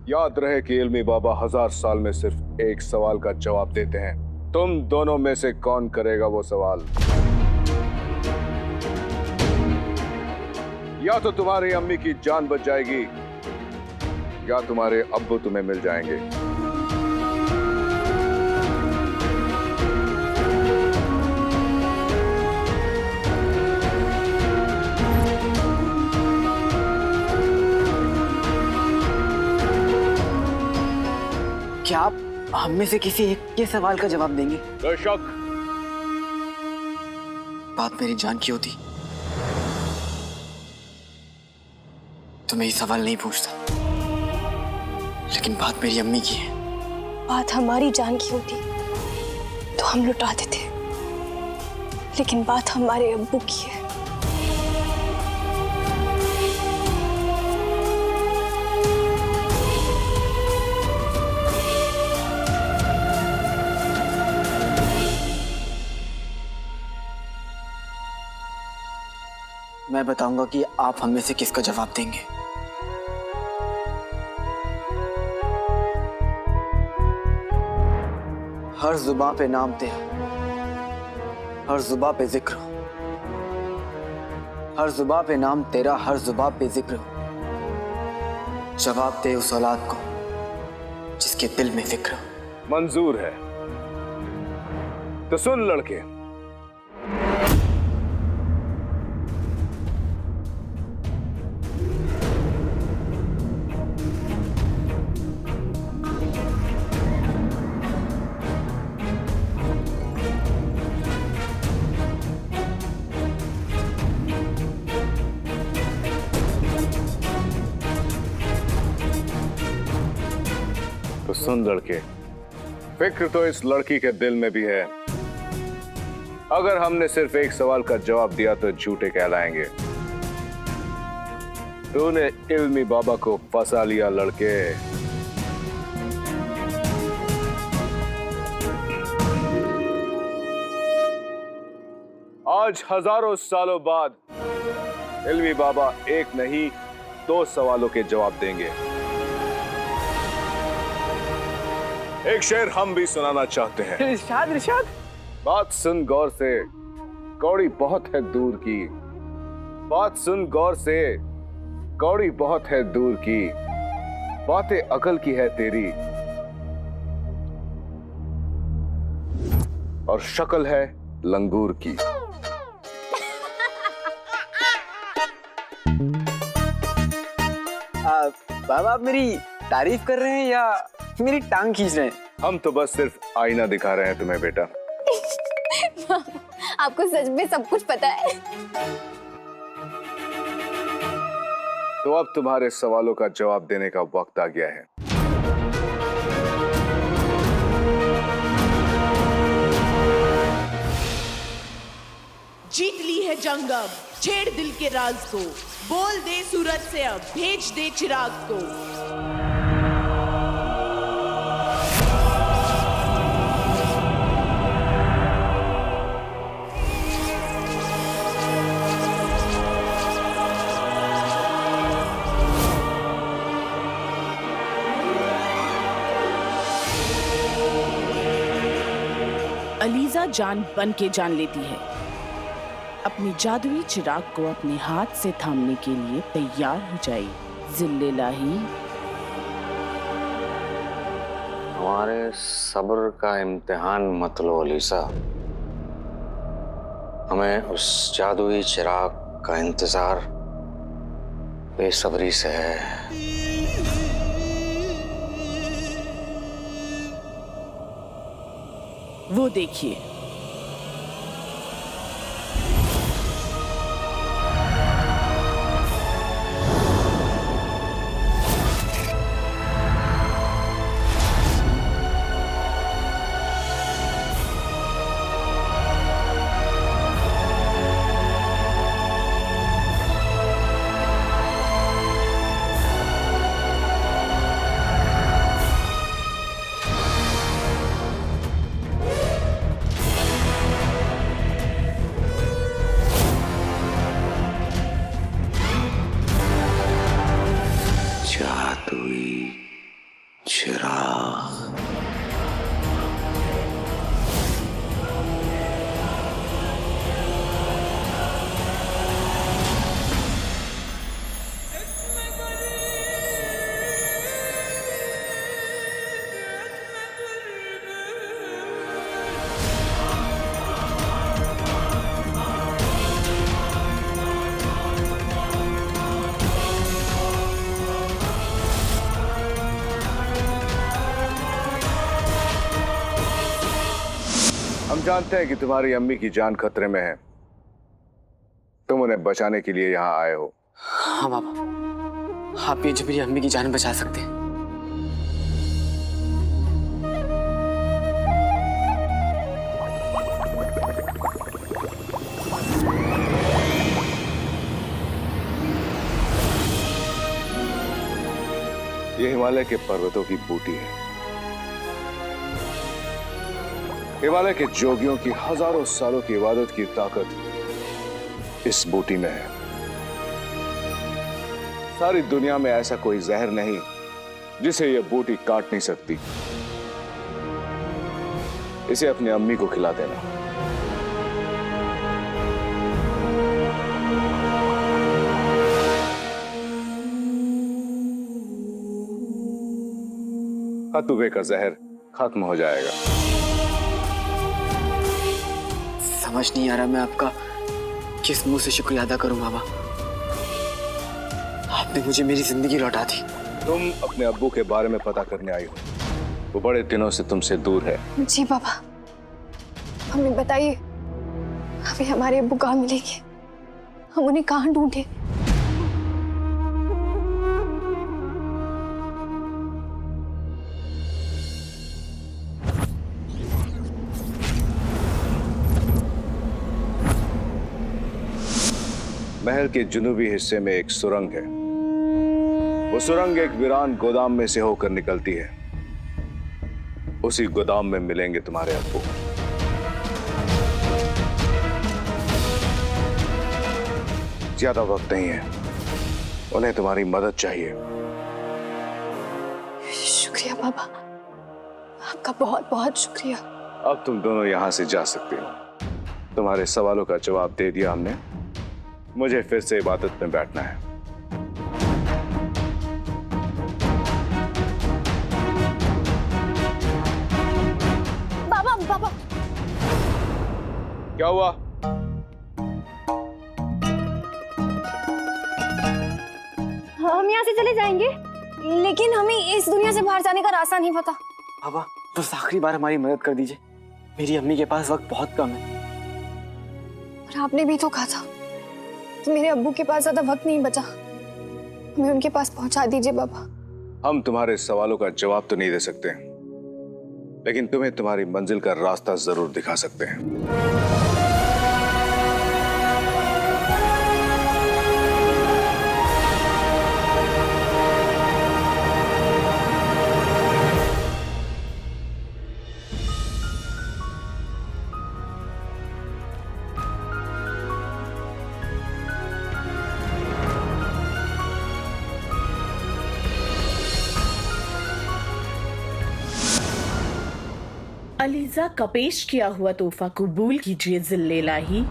याद रहे कि इल्मी बाबा 1000 साल में सिर्फ एक सवाल का जवाब देते हैं। तुम दोनों में से कौन करेगा वो सवाल? या तो तुम्हारी अम्मी की जान बच जाएगी या तुम्हारे अब्बू तुम्हें मिल जाएंगे। क्या आप हम में से किसी एक के सवाल का जवाब देंगे? बेशक। बात मेरी जान की होती तो मैं ये सवाल नहीं पूछता, लेकिन बात मेरी अम्मी की है। बात हमारी जान की होती तो हम लुटा देते, लेकिन बात हमारे अब्बू की है। मैं बताऊंगा कि आप हम में से किसका जवाब देंगे। हर जुबां पे नाम तेरा, हर जुबां पे जिक्र हो। हर जुबां पे नाम तेरा, हर जुबां पे जिक्र हो। जवाब दे उस औलाद को जिसके दिल में फिक्र हो। मंजूर है। तो सुन लड़के, फिक्र तो इस लड़की के दिल में भी है। अगर हमने सिर्फ एक सवाल का जवाब दिया तो झूठे कहलाएंगे। तूने इल्मी बाबा को फंसा लिया लड़के। आज हजारों सालों बाद इल्मी बाबा एक नहीं 2 सवालों के जवाब देंगे। एक शेर हम भी सुनाना चाहते हैं। इरशाद इरशाद। बात सुन गौर से, कौड़ी बहुत है दूर की। बात सुन गौर से, कौड़ी बहुत है दूर की। बातें अकल की है तेरी और शक्ल है लंगूर की। बाबा आप मेरी तारीफ कर रहे हैं या मेरी टांग खींच रहे हैं? हम तो बस सिर्फ आईना दिखा रहे हैं तुम्हें बेटा। आपको सच में सब कुछ पता है। तो अब तुम्हारे सवालों का जवाब देने का वक्त आ गया है। जीत ली है जंग अब, छेड़ दिल के राज को, बोल दे सूरज से अब, भेज दे चिराग को। अलीजा जान बन के जान लेती है। अपनी जादुई चिराग को अपने हाथ से थामने के लिए तैयार हो जाए। जिल्ले लाही, हमारे सब्र का इम्तिहान मत लो अलीसा। हमें उस जादुई चिराग का इंतजार बेसब्री से है। वो देखिए, जादुई चिराग। हम जानते हैं कि तुम्हारी अम्मी की जान खतरे में है। तुम उन्हें बचाने के लिए यहाँ आए हो। हाँ बाबा, आप ये जो मेरी अम्मी की जान बचा सकते हैं। ये हिमालय के पर्वतों की बूटी है। हिमालय के जोगियों की हजारों सालों की इबादत की ताकत इस बूटी में है। सारी दुनिया में ऐसा कोई जहर नहीं जिसे यह बूटी काट नहीं सकती। इसे अपनी अम्मी को खिला देना। हतुबे का जहर खत्म हो जाएगा। समझ नहीं आ रहा मैं आपका किस मुंह से शुक्रिया अदा करूं बाबा। आपने मुझे मेरी जिंदगी लौटा दी। तुम अपने अब्बू के बारे में पता करने आई हो। वो बड़े दिनों से तुमसे दूर है। जी बाबा, हमें बताइए अभी हमारे अब्बू कहाँ मिलेंगे? हम उन्हें कहाँ ढूंढे? महल के जुनूबी हिस्से में एक सुरंग है। वो सुरंग एक वीरान गोदाम में से होकर निकलती है। उसी गोदाम में मिलेंगे तुम्हारे अब्बू। ज्यादा वक्त नहीं है, उन्हें तुम्हारी मदद चाहिए। शुक्रिया बाबा, आपका बहुत बहुत शुक्रिया। अब तुम दोनों यहां से जा सकते हो। तुम्हारे सवालों का जवाब दे दिया हमने। मुझे फिर से इबादत में बैठना है। बाबा बाबा, क्या हुआ? हम यहाँ से चले जाएंगे, लेकिन हमें इस दुनिया से बाहर जाने का रास्ता नहीं पता। बाबा बस आखिरी बार हमारी मदद कर दीजिए। मेरी अम्मी के पास वक्त बहुत कम है। और आपने भी तो कहा था कि मेरे अब्बू के पास ज्यादा वक्त नहीं बचा। हमें उनके पास पहुंचा दीजिए बाबा। हम तुम्हारे सवालों का जवाब तो नहीं दे सकते, लेकिन तुम्हें तुम्हारी मंजिल का रास्ता जरूर दिखा सकते हैं। अलीजा का पेश किया हुआ तोहफा कबूल कीजिए जिल्ले इलाही।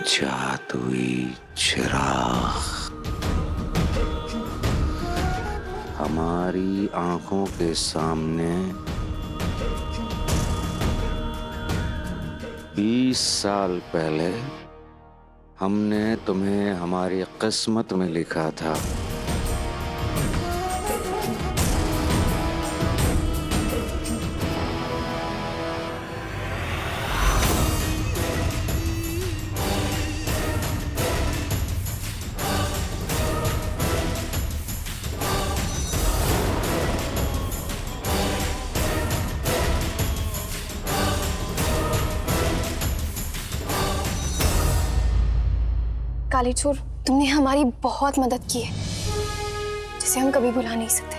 जादुई चिराग हमारी आंखों के सामने 20 साल पहले हमने तुम्हें हमारी किस्मत में लिखा था। कालीचोर, तुमने हमारी बहुत मदद की है जिसे हम कभी भुला नहीं सकते।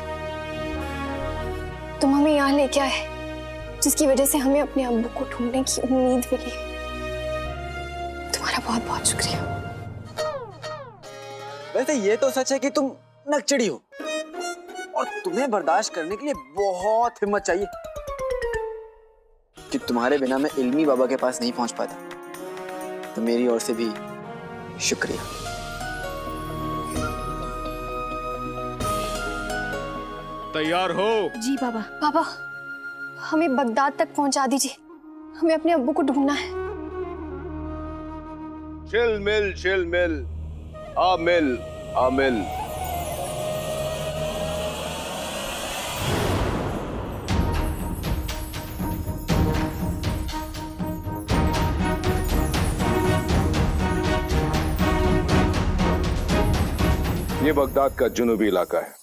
तुम हमें यहाँ लेके आए जिसकी वजह से हमें अपने अब्बू को ढूंढने की उम्मीद मिली है। तुम्हारा बहुत बहुत शुक्रिया। वैसे ये तो सच है कि तुम नकचड़ी हो और तुम्हें बर्दाश्त करने के लिए बहुत हिम्मत चाहिए कि तुम्हारे बिना मैं इल्मी बाबा के पास नहीं पहुंच पाता। तो मेरी ओर से भी शुक्रिया। तैयार हो? जी बाबा। बाबा, हमें बगदाद तक पहुंचा दीजिए। हमें अपने अब्बू को ढूंढना है। चिल मिल आमिल आमिल। ये बगदाद का जुनूबी इलाका है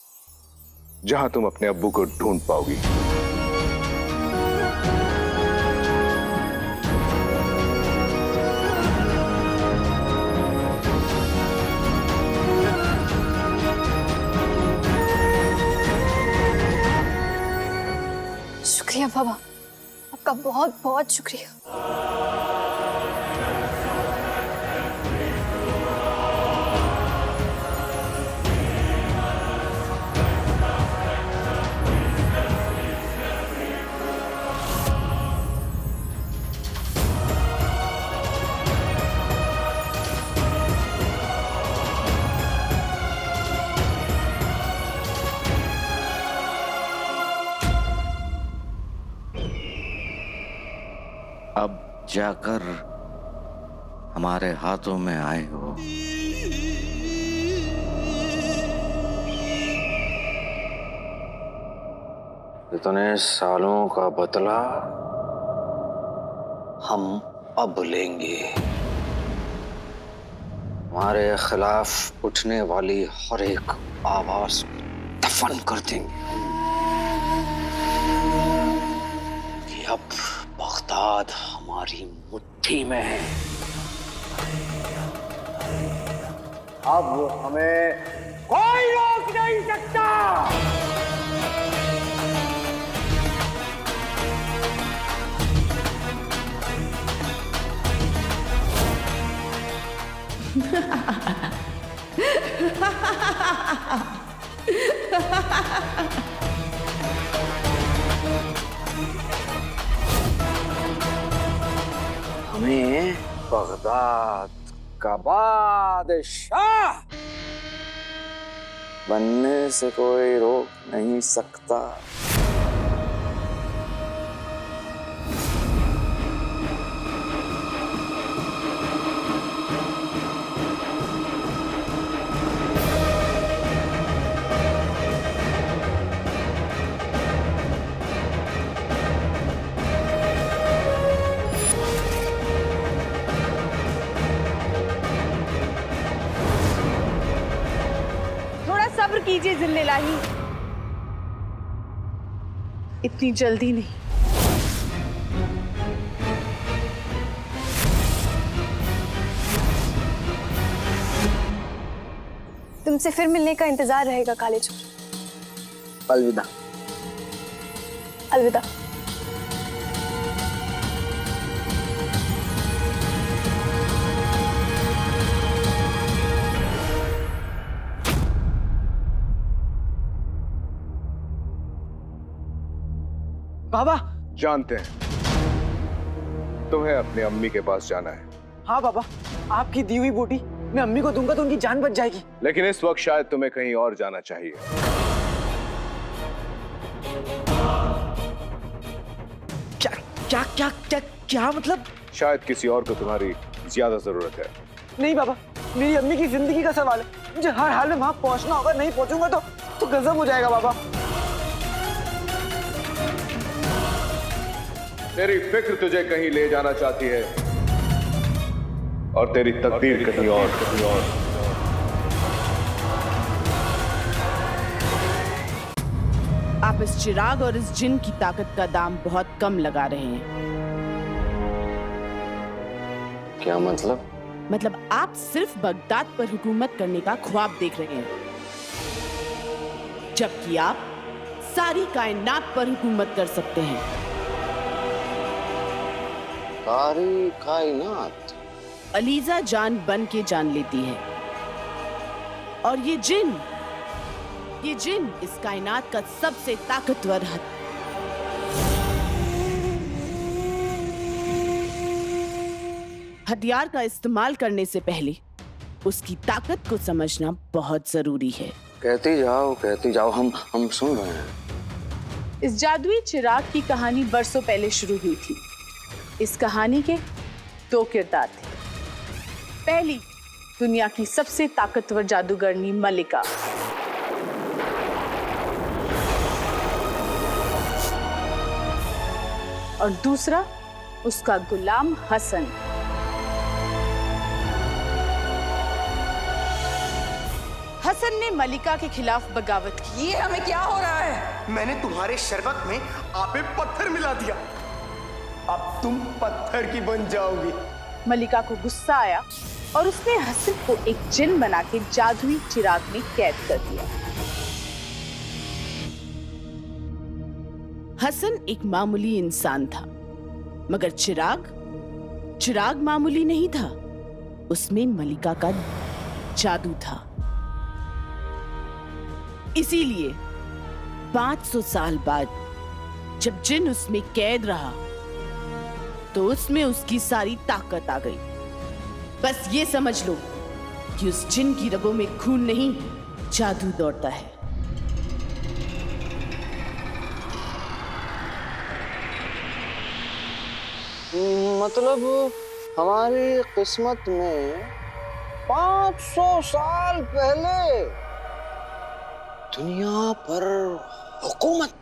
जहां तुम अपने अब्बू को ढूंढ पाओगी। शुक्रिया बाबा, आपका बहुत बहुत शुक्रिया। अब जाकर हमारे हाथों में आए हो। इतने सालों का बदला हम अब लेंगे। हमारे खिलाफ उठने वाली हर एक आवाज को दफन कर देंगे कि अब बगदाद हमारी मुट्ठी में है। अब हमें कोई रोक नहीं सकता। हमें बगदाद का बादशाह बनने से कोई रोक नहीं सकता। सब्र कीजिए जिल्लेलाही, इतनी जल्दी नहीं। तुमसे फिर मिलने का इंतजार रहेगा कालीचोर। अलविदा। अलविदा। बाबा, जानते हैं तुम्हें अपनी अम्मी के पास जाना है, हाँ बाबा, आपकी दी हुई बूटी मैं अम्मी को दूंगा तो उनकी जान बच जाएगी। लेकिन इस वक्त शायद तुम्हें कहीं और जाना चाहिए। क्या क्या क्या क्या क्या मतलब? शायद किसी और को तुम्हारी ज्यादा जरूरत है। नहीं बाबा, मेरी अम्मी की जिंदगी का सवाल है, मुझे हर हाल में वहां पहुंचना होगा। नहीं पहुंचूंगा तो गजब हो जाएगा बाबा। तेरी फिक्र तुझे कहीं ले जाना चाहती है और तेरी तकदीर कहीं और। आप इस चिराग और इस जिन की ताकत का दाम बहुत कम लगा रहे हैं। क्या मतलब? मतलब आप सिर्फ बगदाद पर हुकूमत करने का ख्वाब देख रहे हैं, जबकि आप सारी कायनात पर हुकूमत कर सकते हैं। सारी कायनात? अलीजा जान बन के जान लेती है, और ये जिन इस कायनात का सबसे ताकतवर हथियार का इस्तेमाल करने से पहले उसकी ताकत को समझना बहुत जरूरी है। कहती जाओ, हम सुन रहे हैं। इस जादुई चिराग की कहानी बरसों पहले शुरू हुई थी। इस कहानी के 2 किरदार थे। पहली, दुनिया की सबसे ताकतवर जादूगरनी मलिका, और दूसरा उसका गुलाम हसन। हसन ने मलिका के खिलाफ बगावत की। ये हमें क्या हो रहा है? मैंने तुम्हारे शरबत में आपे पत्थर मिला दिया, अब तुम पत्थर की बन जाओगी। मलिका को गुस्सा आया और उसने हसन को एक जिन बना के जादुई चिराग में कैद कर दिया। हसन एक मामूली इंसान था, मगर चिराग मामूली नहीं था। उसमें मलिका का जादू था। इसीलिए 500 साल बाद जब जिन उसमें कैद रहा तो उसमें उसकी सारी ताकत आ गई। बस ये समझ लो कि उस जिन की रगों में खून नहीं, जादू दौड़ता है। मतलब हमारी किस्मत में 500 साल पहले दुनिया पर हुकूमत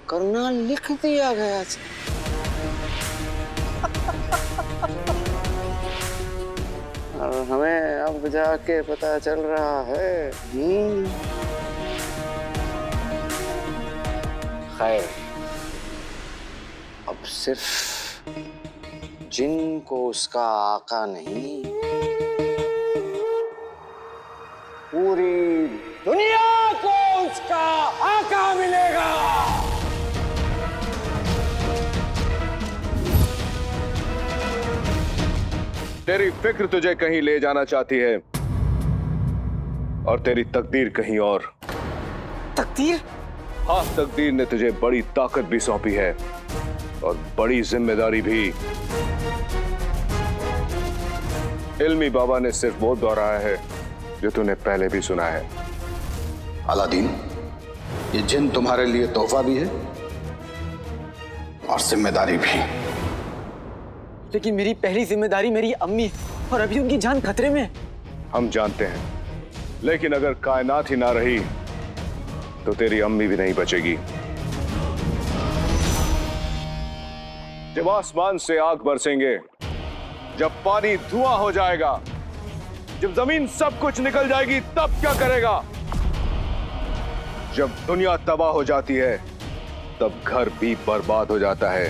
करना लिख दिया गया था। और हमें अब जाके पता चल रहा है। खैर, अब सिर्फ जिन को उसका आका नहीं, पूरी दुनिया को उसका आका मिलेगा। तेरी फिक्र तुझे कहीं ले जाना चाहती है और तेरी तकदीर कहीं और। तकदीर? हाँ, तकदीर ने तुझे बड़ी ताकत भी सौंपी है और बड़ी जिम्मेदारी भी। इल्मी बाबा ने सिर्फ वो दोहराया है जो तूने पहले भी सुना है। अलादीन, ये जिन तुम्हारे लिए तोहफा भी है और जिम्मेदारी भी। लेकिन मेरी पहली जिम्मेदारी मेरी अम्मी, और अभी उनकी जान खतरे में है। हम जानते हैं, लेकिन अगर कायनात ही ना रही तो तेरी अम्मी भी नहीं बचेगी। जब आसमान से आग बरसेंगे, जब पानी धुआं हो जाएगा, जब जमीन सब कुछ निकल जाएगी, तब क्या करेगा? जब दुनिया तबाह हो जाती है तब घर भी बर्बाद हो जाता है।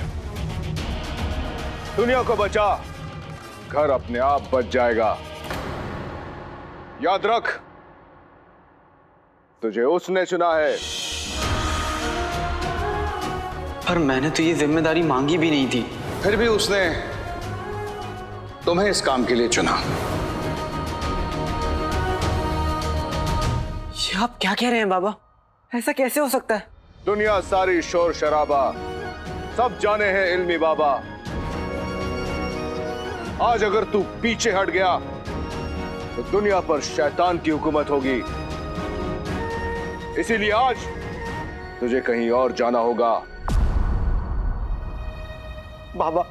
दुनिया को बचा, घर अपने आप बच जाएगा। याद रख, तुझे उसने चुना है। पर मैंने तो ये जिम्मेदारी मांगी भी नहीं थी। फिर भी उसने तुम्हें इस काम के लिए चुना। ये आप क्या कह रहे हैं बाबा? ऐसा कैसे हो सकता है? दुनिया सारी शोर शराबा सब जाने हैं इल्मी बाबा, आज अगर तू पीछे हट गया तो दुनिया पर शैतान की हुकूमत होगी। इसीलिए आज तुझे कहीं और जाना होगा। बाबा,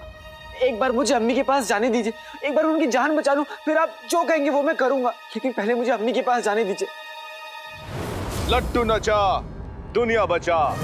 एक बार मुझे अम्मी के पास जाने दीजिए, एक बार उनकी जान बचा लूं, फिर आप जो कहेंगे वो मैं करूंगा, लेकिन पहले मुझे अम्मी के पास जाने दीजिए। लट्टू नचा दुनिया बचा।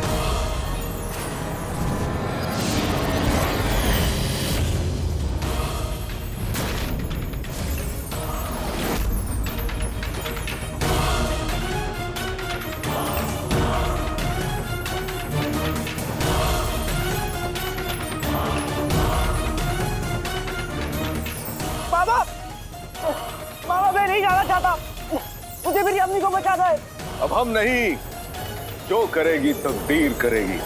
बाबा, मैं नहीं जाना चाहता, मुझे मेरी अम्मी को बचाना है। अब हम नहीं, जो करेगी तकदीर करेगी।